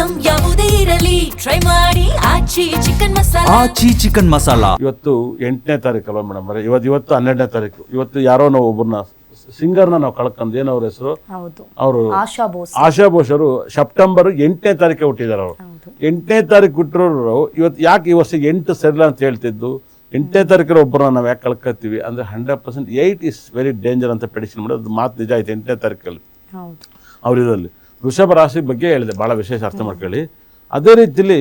Item ಯಾವುದೇ ಇರಲಿ try ಮಾಡಿ ಆಚಿ ಚಿಕನ್ ಮಸಾಲಾ. ಇವತ್ತು 8ನೇ ತಾರೀಕು ಅಲ್ವಾ ಮೇಡಮ್? ಇವತ್ತು 12ನೇ ತಾರೀಕು. ಇವತ್ತು ಯಾರೋ ನಾವು ಒಬ್ಬರನ್ನ ಸಿಂಗರ್ನ ನಾವು ಕಳ್ಕೊಂಡ್, ಏನೋ ಅವ್ರ ಹೆಸರು, ಅವರು ಆಶಾ ಬೋಸ್ ಅವರು ಸೆಪ್ಟೆಂಬರ್ 8ನೇ ತಾರೀಕು ಹುಟ್ಟಿದಾರೆ. ಅವರು 8ನೇ ತಾರೀಕು ಹುಟ್ಟಿರೋರು ಇವತ್ತು ಯಾಕೆ ಈ ವರ್ಷ 8 ಸರಿಲ್ಲ ಅಂತ ಹೇಳ್ತಿದ್ದು, 8ನೇ ತಾರೀಕು ಒಬ್ಬರನ್ನ ನಾವು ಯಾಕೆ ಕಳ್ಕೊತೀವಿ ಅಂದ್ರೆ 100% 8 ಇಸ್ ವೆರಿ ಡೇಂಜರ್ ಅಂತ ಪ್ರೆಡಿಕ್ಷನ್ ಮಾಡೋದು. ಅದು ಮಾತು ನಿಜ ಆಯ್ತು. 8ನೇ ತಾರೀಕಲ್ಲಿ ಅವ್ರ ಇದರಲ್ಲಿ ವೃಷಭ ರಾಶಿ ಬಗ್ಗೆ ಹೇಳಿದೆ, ಭಾಳ ವಿಶೇಷ ಅರ್ಥ ಮಾಡ್ಕೊಳ್ಳಿ. ಅದೇ ರೀತಿಲಿ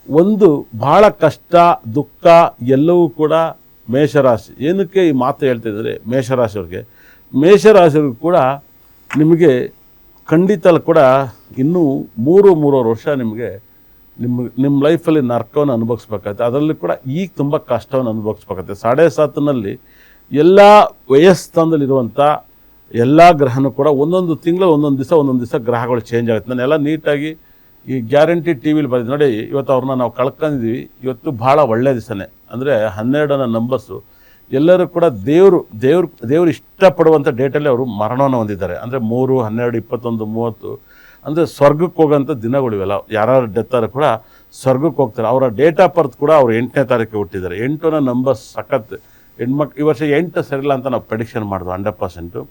ಒಂದು ಬಹಳ ಕಷ್ಟ ದುಃಖ ಎಲ್ಲವೂ ಕೂಡ ಮೇಷರಾಶಿ. ಏನಕ್ಕೆ ಈ ಮಾತು ಹೇಳ್ತಿದ್ದಾರೆ? ಮೇಷರಾಶಿಯವ್ರಿಗೆ ಕೂಡ ನಿಮಗೆ ಖಂಡಿತ ಕೂಡ ಇನ್ನೂ 3.5 ವರ್ಷ ನಿಮಗೆ ನಿಮ್ಮ ಲೈಫಲ್ಲಿ ನರ್ಕವನ್ನು ಅನುಭವಿಸ್ಬೇಕಾಗುತ್ತೆ. ಅದರಲ್ಲಿ ಕೂಡ ಈಗ ತುಂಬ ಕಷ್ಟವನ್ನು ಅನುಭವಿಸ್ಬೇಕಾಗುತ್ತೆ. 7.5ನಲ್ಲಿ ಎಲ್ಲ ವಯಸ್ಸಾನದಲ್ಲಿರುವಂಥ ಎಲ್ಲ ಗ್ರಹನೂ ಕೂಡ ಒಂದೊಂದು ತಿಂಗಳು ಒಂದೊಂದು ದಿವಸ ಗ್ರಹಗಳು ಚೇಂಜ್ ಆಗುತ್ತೆ. ನಾನೆಲ್ಲ ನೀಟಾಗಿ ಈ ಗ್ಯಾರಂಟಿ ಟಿ ವಿಲಿ ಬಂದಿದ್ದು ನೋಡಿ. ಇವತ್ತು ಅವ್ರನ್ನ ನಾವು ಕಳ್ಕೊಂಡಿದ್ದೀವಿ. ಇವತ್ತು ಭಾಳ ಒಳ್ಳೆಯ ದಿವಸನೇ. ಅಂದರೆ 12ನ ನಂಬರ್ಸು ಎಲ್ಲರೂ ಕೂಡ ದೇವರು ಇಷ್ಟಪಡುವಂಥ ಡೇಟಲ್ಲಿ ಅವರು ಮರಣವನ್ನು ಹೊಂದಿದ್ದಾರೆ. ಅಂದರೆ 3, 12, 21, 30 ಅಂದರೆ ಸ್ವರ್ಗಕ್ಕೆ ಹೋಗೋಂಥ ದಿನಗಳು ಇವೆಲ್ಲ. ಯಾರು ಡೆತ್ ಆದರೂ ಕೂಡ ಸ್ವರ್ಗಕ್ಕೆ ಹೋಗ್ತಾರೆ. ಅವರ ಡೇಟ್ ಆಫ್ ಬರ್ತ್ ಕೂಡ ಅವರು 8ನೇ ತಾರೀಕು ಹುಟ್ಟಿದ್ದಾರೆ. 8ನ ನಂಬರ್ಸ್ ಸಖತ್. ಹೆಣ್ಮಕ್ಳು ಈ ವರ್ಷ 8 ಸರಿಲ್ಲ ಅಂತ ನಾವು ಪ್ರೆಡಿಕ್ಷನ್ ಮಾಡಿದ್ವು 100%.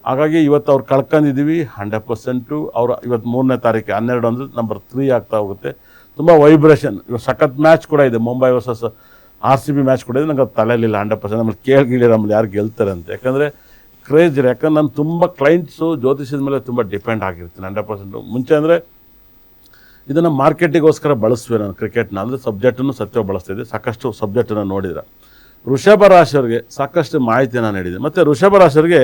ಹಾಗಾಗಿ ಇವತ್ತು ಅವ್ರು ಕಳ್ಕೊಂಡಿದ್ದೀವಿ 100%. ಅವರು ಇವತ್ತು 3ನೇ ತಾರೀಕು 12 ಅಂದರೆ ನಂಬರ್ 3 ಆಗ್ತಾ ಹೋಗುತ್ತೆ. ತುಂಬ ವೈಬ್ರೇಷನ್. ಇವಾಗ ಸಖತ್ ಮ್ಯಾಚ್ ಕೂಡ ಇದೆ. ಮುಂಬೈ ವರ್ಸಸ್ RCB ಮ್ಯಾಚ್ ಕೂಡ ಇದೆ. ನಂಗೆ ಅದು ತಲೆಯಲ್ಲಿಲ್ಲ 100%. ನಮ್ಮಲ್ಲಿ ಕೇಳಿಗಿಳಿರ ಆಮೇಲೆ ಯಾರು ಗೆಲ್ತಾರೆ ಅಂತ. ಯಾಕಂದರೆ ಕ್ರೇಜ್ ಇದೆ. ಯಾಕಂದ್ರೆ ನಾನು ತುಂಬ ಕ್ಲೈಂಟ್ಸು ಜ್ಯೋತಿಷದ ಮೇಲೆ ತುಂಬ ಡಿಪೆಂಡ್ ಆಗಿರ್ತೀನಿ 100%. ಮುಂಚೆ ಅಂದರೆ ಇದನ್ನು ಮಾರ್ಕೆಟಿಗೋಸ್ಕರ ಬಳಸುವೆ ನಾನು ಕ್ರಿಕೆಟ್ನ. ಅಂದರೆ ಸಬ್ಜೆಕ್ಟನ್ನು ಸತ್ಯ ಬಳಸ್ತಿದ್ದೆ. ಸಾಕಷ್ಟು ಸಬ್ಜೆಕ್ಟನ್ನು ನೋಡಿದ್ರೆ ವೃಷಭ ರಾಶಿಯವರಿಗೆ ಸಾಕಷ್ಟು ಮಾಹಿತಿ ನಾನು ನೀಡಿದೆ. ಮತ್ತು ವೃಷಭ ರಾಶಿಯವರಿಗೆ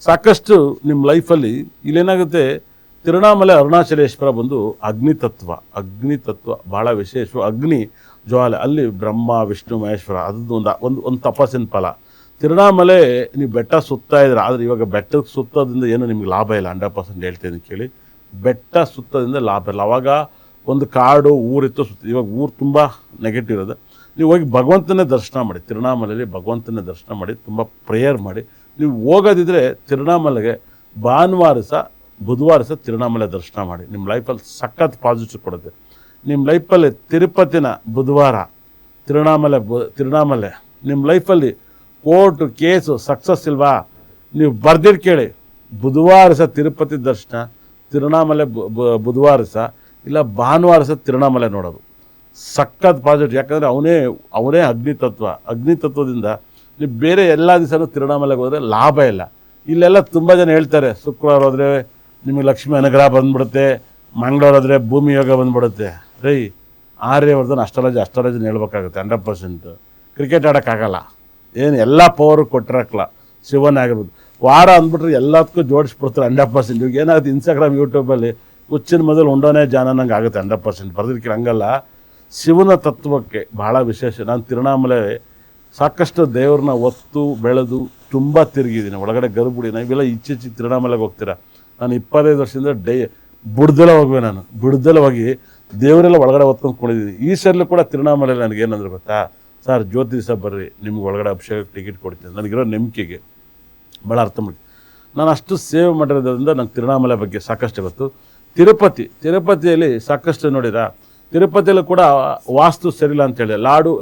ಸಾಕಷ್ಟು ನಿಮ್ಮ ಲೈಫಲ್ಲಿ ಇಲ್ಲೇನಾಗುತ್ತೆ, ತಿರುವಣ್ಣಾಮಲೈ ಅರುಣಾಚಲೇಶ್ವರ ಬಂದು ಅಗ್ನಿತತ್ವ ಭಾಳ ವಿಶೇಷ. ಅಗ್ನಿ ಜ್ವಾಲೆ ಅಲ್ಲಿ ಬ್ರಹ್ಮ ವಿಷ್ಣು ಮಹೇಶ್ವರ ಅದು ಒಂದು ತಪಸ್ಸಿನ ಫಲ. ತಿರುವಣ್ಣಾಮಲೈ ನೀವು ಬೆಟ್ಟ ಸುತ್ತಾ ಇದ್ರೆ, ಆದರೆ ಇವಾಗ ಬೆಟ್ಟಕ್ಕೆ ಸುತ್ತೋದ್ರಿಂದ ಏನು ನಿಮ್ಗೆ ಲಾಭ ಇಲ್ಲ 100% ಹೇಳ್ತೀನಿ ಕೇಳಿ. ಬೆಟ್ಟ ಸುತ್ತೋದ್ರಿಂದ ಲಾಭ ಇಲ್ಲ. ಅವಾಗ ಒಂದು ಕಾಡು ಊರಿತ್ತು ಇವಾಗ ಊರು ತುಂಬ ನೆಗೆಟಿವ್ ಇರೋದು. ನೀವು ಹೋಗಿ ಭಗವಂತನೇ ದರ್ಶನ ಮಾಡಿ. ತಿರುವಣ್ಣಾಮಲೈಲಿ ಭಗವಂತನೇ ದರ್ಶನ ಮಾಡಿ, ತುಂಬ ಪ್ರೇಯರ್ ಮಾಡಿ. ನೀವು ಹೋಗೋದಿದ್ರೆ ತಿರುವಣ್ಣಾಮಲೈಗೆ ಭಾನುವಾರ ಸಹ ಬುಧವಾರ ಸಹ ತಿರುವಣ್ಣಾಮಲೈ ದರ್ಶನ ಮಾಡಿ. ನಿಮ್ಮ ಲೈಫಲ್ಲಿ ಸಖತ್ ಪಾಸಿಟಿವ್ ಕೊಡುತ್ತೆ. ನಿಮ್ಮ ಲೈಫಲ್ಲಿ ತಿರುಪತಿನ ಬುಧವಾರ, ತಿರುವಣ್ಣಾಮಲೈ ನಿಮ್ಮ ಲೈಫಲ್ಲಿ ಕೋರ್ಟು ಕೇಸು ಸಕ್ಸಸ್ ಇಲ್ವಾ, ನೀವು ಬರ್ದಿರ್ ಕೇಳಿ. ಬುಧವಾರ ಸಹ ತಿರುಪತಿ ದರ್ಶನ, ತಿರುವಣ್ಣಾಮಲೈ ಬುಧವಾರ ಸಹ ಇಲ್ಲ ಭಾನುವಾರ ಸಹ ತಿರುವಣ್ಣಾಮಲೈ ನೋಡೋದು ಸಖತ್ ಪಾಸಿಟಿವ್. ಯಾಕಂದರೆ ಅವನೇ ಅಗ್ನಿತತ್ವದಿಂದ ನೀವು ಬೇರೆ ಎಲ್ಲ ದಿವಸನೂ ತಿರುವಣ್ಣಾಮಲೈಗೆ ಹೋದರೆ ಲಾಭ ಇಲ್ಲ. ಇಲ್ಲೆಲ್ಲ ತುಂಬ ಜನ ಹೇಳ್ತಾರೆ ಶುಕ್ರವಾರ ಹೋದರೆ ನಿಮಗೆ ಲಕ್ಷ್ಮೀ ಅನುಗ್ರಹ ಬಂದ್ಬಿಡುತ್ತೆ, ಮಂಗಳವಾರ ಹೋದರೆ ಭೂಮಿ ಯೋಗ ಬಂದ್ಬಿಡುತ್ತೆ. ಆರ್ಯವರ್ಧನ್ ಅಷ್ಟರಾಜನ ಹೇಳ್ಬೇಕಾಗುತ್ತೆ 100%. ಕ್ರಿಕೆಟ್ ಆಡೋಕ್ಕಾಗಲ್ಲ, ಏನು ಎಲ್ಲ ಪವರು ಕೊಟ್ಟಿರಕ್ಕಲ್ಲ. ಶಿವನ್ ಆಗಿರ್ಬೋದು ವಾರ ಅಂದ್ಬಿಟ್ರೆ ಎಲ್ಲದಕ್ಕೂ ಜೋಡಿಸ್ಬಿಡ್ತಾರೆ 100%. ಇವಾಗ ಏನಾಗುತ್ತೆ ಇನ್ಸ್ಟಾಗ್ರಾಮ್ ಯೂಟ್ಯೂಬಲ್ಲಿ ಹುಚ್ಚಿನ ಮೊದಲು ಉಂಡೋನೇ ಜಾನ ನಂಗೆ ಆಗುತ್ತೆ 100%. ಬರ್ದಿರ್ಕಿಲ್ಲ ಹಂಗಲ್ಲ. ಶಿವನ ತತ್ವಕ್ಕೆ ಭಾಳ ವಿಶೇಷ. ನಾನು ತಿರುವಣ್ಣಾಮಲೈ ಸಾಕಷ್ಟು ದೇವ್ರನ್ನ ಒತ್ತು ಬೆಳೆದು ತುಂಬ ತಿರುಗಿದ್ದೀನಿ. ಒಳಗಡೆ ಗರ್ಭಗುಡಿ ನಾವೆಲ್ಲ ಈಚೆಚೆ ತಿರುವಣ್ಣಾಮಲೈಗೆ ಹೋಗ್ತೀರಾ. ನಾನು 25 ವರ್ಷದಿಂದ ಬಿಡ್ದೆಲ್ಲ ಹೋಗುವೆ. ನಾನು ಬಿಡ್ದೆಲ್ಲ ಹೋಗಿ ದೇವರೆಲ್ಲ ಒಳಗಡೆ ಹೊತ್ಕೊಂಡು ಕುಣಿದ್ದೀನಿ. ಈ ಸರಿಲೂ ಕೂಡ ತಿರುವಣ್ಣಾಮಲೈ ನನಗೇನಂದ್ರೆ ಗೊತ್ತಾ, ಸರ್ ಜ್ಯೋತಿ ದಿವಸ ಬರ್ರಿ, ನಿಮ್ಗೆ ಒಳಗಡೆ ಅಭಿಷೇಕಕ್ಕೆ ಟಿಕೆಟ್ ಕೊಡ್ತೀನಿ. ನನಗಿರೋ ನಂಬಿಕೆಗೆ ಭಾಳ ಅರ್ಥ ಮಾಡಿ ನಾನು ಅಷ್ಟು ಸೇವೆ ಮಾಡಿರೋದ್ರಿಂದ ನಂಗೆ ತಿರುವಣ್ಣಾಮಲೈ ಬಗ್ಗೆ ಸಾಕಷ್ಟು ಗೊತ್ತು. ತಿರುಪತಿಯಲ್ಲಿ ಸಾಕಷ್ಟು ನೋಡಿರಾ. ತಿರುಪತಿಯಲ್ಲೂ ಕೂಡ ವಾಸ್ತು ಸರಿಯಿಲ್ಲ ಅಂತೇಳಿ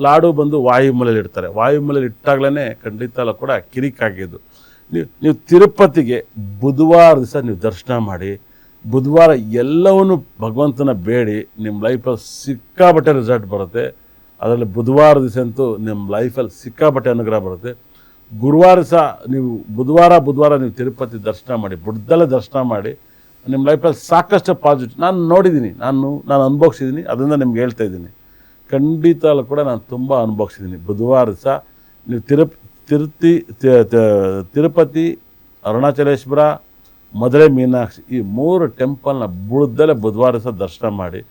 ಲಾಡು ಬಂದು ವಾಯುಮೂಲೆಯಲ್ಲಿ ಇಡ್ತಾರೆ. ವಾಯುಮೂಲೆಯಲ್ಲಿ ಇಟ್ಟಾಗಲೇ ಖಂಡಿತ ಕೂಡ ಕಿರಿಕಾಗಿದ್ದು. ನೀವು ತಿರುಪತಿಗೆ ಬುಧವಾರ ದಿವಸ ನೀವು ದರ್ಶನ ಮಾಡಿ, ಬುಧವಾರ ಎಲ್ಲವನ್ನೂ ಭಗವಂತನ ಬೇಡಿ, ನಿಮ್ಮ ಲೈಫಲ್ಲಿ ಸಿಕ್ಕಾಬಟ್ಟೆ ರಿಸಲ್ಟ್ ಬರುತ್ತೆ. ಅದರಲ್ಲಿ ಬುಧವಾರ ದಿವಸ ಅಂತೂ ನಿಮ್ಮ ಲೈಫಲ್ಲಿ ಸಿಕ್ಕಾಬಟ್ಟೆ ಅನುಗ್ರಹ ಬರುತ್ತೆ. ಗುರುವಾರ ಸಹ ನೀವು ಬುಧವಾರ ನೀವು ತಿರುಪತಿ ದರ್ಶನ ಮಾಡಿ, ಬುಡದಲ್ಲೇ ದರ್ಶನ ಮಾಡಿ, ನಿಮ್ಮ ಲೈಫಲ್ಲಿ ಸಾಕಷ್ಟು ಪಾಸಿಟಿವ್ ನಾನು ನೋಡಿದ್ದೀನಿ. ನಾನು ಅನುಭವಿಸಿದ್ದೀನಿ. ಅದರಿಂದ ನಿಮ್ಗೆ ಹೇಳ್ತಾ ಇದ್ದೀನಿ. ಖಂಡಿತ ಕೂಡ ನಾನು ತುಂಬ ಅನುಭವಿಸಿದ್ದೀನಿ. ಬುಧವಾರ ಸಹ ನೀವು ತಿರುಪತಿ, ಅರುಣಾಚಲೇಶ್ವರ, ಮಧುರೈ ಮೀನಾಕ್ಷಿ ಈ 3 ಟೆಂಪಲ್ನ ಬುಡದಲ್ಲೇ ಬುಧವಾರ ಸಹ ದರ್ಶನ ಮಾಡಿ,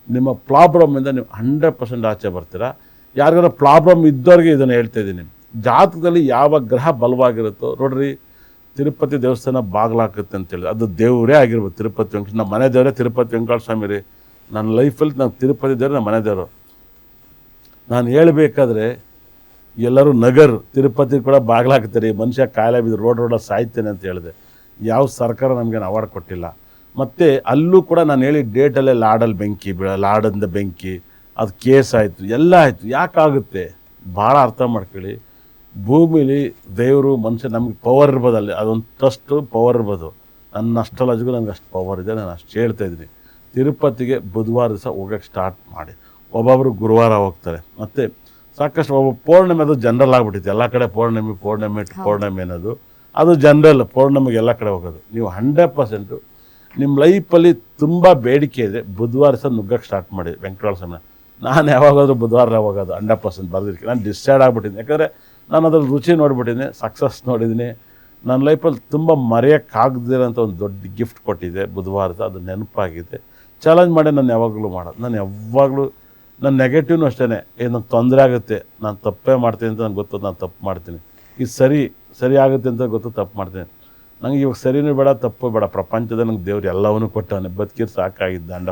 ನಿಮ್ಮ ಪ್ರಾಬ್ಲಮ್ಮಿಂದ ನೀವು 100% ಆಚೆ ಬರ್ತೀರಾ. ಯಾರಿಗಾರ ಪ್ರಾಬ್ಲಮ್ ಇದ್ದವ್ರಿಗೆ ಇದನ್ನು ಹೇಳ್ತಾ ಇದ್ದೀನಿ. ಜಾತಕದಲ್ಲಿ ಯಾವ ಗ್ರಹ ಬಲವಾಗಿರುತ್ತೋ ನೋಡ್ರಿ, ತಿರುಪತಿ ದೇವಸ್ಥಾನ ಬಾಗಿಲಾಕುತ್ತೆ ಅಂತೇಳಿ ಅದು ದೇವರೇ ಆಗಿರ್ಬೋದು. ತಿರುಪತಿ ವೆಂಕಟ ನಮ್ಮ ಮನೆ ದೇವರೇ ತಿರುಪತಿ ವೆಂಕಟ ಸ್ವಾಮಿ ರೀ. ನನ್ನ ಲೈಫಲ್ಲಿ ನಾನು ತಿರುಪತಿ ದೇವರು ನಮ್ಮ ಮನೆ ದೇವರು. ನಾನು ಹೇಳಬೇಕಾದ್ರೆ ಎಲ್ಲರೂ ತಿರುಪತಿ ಕೂಡ ಬಾಗಿಲಾಕ್ತಾರೆ. ಮನುಷ್ಯ ಕಾಯಿಲೆ ಬಿದ್ದು ರೋಡ್ ಸಾಯ್ತೇನೆ ಅಂತ ಹೇಳಿದೆ. ಯಾವ ಸರ್ಕಾರ ನಮಗೇನು ಅವಾರ್ಡ್ ಕೊಟ್ಟಿಲ್ಲ. ಮತ್ತು ಅಲ್ಲೂ ಕೂಡ ನಾನು ಹೇಳಿ ಡೇಟಲ್ಲೇ ಲಾಡಲ್ಲಿ ಬೆಂಕಿ ಲಾಡಂದ ಬೆಂಕಿ, ಅದು ಕೇಸ್ ಆಯಿತು, ಎಲ್ಲ ಆಯಿತು. ಯಾಕಾಗುತ್ತೆ ಭಾಳ ಅರ್ಥ ಮಾಡ್ಕೊಳ್ಳಿ. ಭೂಮಿಲಿ ದೇವರು ಮನುಷ್ಯ ನಮ್ಗೆ ಪವರ್ ಇರ್ಬೋದು, ಅಲ್ಲಿ ಅದೊಂದು ಟ್ರಸ್ಟು ಪವರ್ ಇರ್ಬೋದು. ನನ್ನ ಅಸ್ಟ್ರಾಲಜಿಗೂ ನನಗೆ ಅಷ್ಟು ಪವರ್ ಇದೆ, ನಾನು ಅಷ್ಟು ಹೇಳ್ತಾ ಇದ್ದೀನಿ. ತಿರುಪತಿಗೆ ಬುಧವಾರ ದಿವಸ ಹೋಗೋಕ್ಕೆ ಸ್ಟಾರ್ಟ್ ಮಾಡಿ. ಒಬ್ಬೊಬ್ಬರು ಗುರುವಾರ ಹೋಗ್ತಾರೆ. ಮತ್ತು ಸಾಕಷ್ಟು ಒಬ್ಬ ಪೌರ್ಣಿಮೆ ಅದು ಜನರಲ್ ಆಗಿಬಿಟ್ಟಿದೆ. ಎಲ್ಲ ಕಡೆ ಪೌರ್ಣಿಮೆ ಅನ್ನೋದು ಅದು ಜನರಲ್. ಪೌರ್ಣಿಮೆಗೆ ಎಲ್ಲ ಕಡೆ ಹೋಗೋದು. ನೀವು 100% ನಿಮ್ಮ ಲೈಫಲ್ಲಿ ತುಂಬ ಬೇಡಿಕೆ ಇದೆ, ಬುಧವಾರ ದಿವಸ ನುಗ್ಗಕ್ಕೆ ಸ್ಟಾರ್ಟ್ ಮಾಡಿ. ವೆಂಕಟರಮಣ ಸ್ವಾಮಿ ನಾನು ಯಾವಾಗಾದರೂ ಬುಧವಾರ ಹೋಗೋದು 100% ಬರೆದಿರ್ತೀನಿ. ನಾನು ಡಿಸೈಡ್ ಆಗಿಬಿಟ್ಟಿದ್ದೀನಿ. ಯಾಕಂದರೆ ನಾನು ಅದ್ರ ರುಚಿ ನೋಡಿಬಿಟ್ಟಿದ್ದೀನಿ, ಸಕ್ಸಸ್ ನೋಡಿದ್ದೀನಿ. ನನ್ನ ಲೈಫಲ್ಲಿ ತುಂಬ ಮರೆಯೋಕ್ಕಾಗದಿರೋಂಥ ಒಂದು ದೊಡ್ಡ ಗಿಫ್ಟ್ ಕೊಟ್ಟಿದೆ ಬುಧವಾರದ. ಅದು ನೆನಪಾಗಿದೆ. ಚಾಲೆಂಜ್ ಮಾಡಿ ನಾನು ಯಾವಾಗಲೂ ಮಾಡೋದು. ನಾನು ಯಾವಾಗಲೂ ನನ್ನ ನೆಗೆಟಿವ್ನು ಅಷ್ಟೇ. ನನಗೆ ತೊಂದರೆ ಆಗುತ್ತೆ, ನಾನು ತಪ್ಪೇ ಮಾಡ್ತೀನಿ ಅಂತ ನನಗೆ ಗೊತ್ತು, ನಾನು ತಪ್ಪು ಮಾಡ್ತೀನಿ. ಇದು ಸರಿ ಆಗುತ್ತೆ ಅಂತ ಗೊತ್ತು, ತಪ್ಪು ಮಾಡ್ತೀನಿ. ನನಗೆ ಇವಾಗ ಸರಿನೂ ಬೇಡ, ತಪ್ಪು ಬೇಡ. ಪ್ರಪಂಚದ ನಂಗೆ ದೇವ್ರು ಎಲ್ಲವನ್ನೂ ಕೊಟ್ಟವನೇ. ಬದುಕಿರ್ ಸಾಕಾಗಿದ್ದ 100%.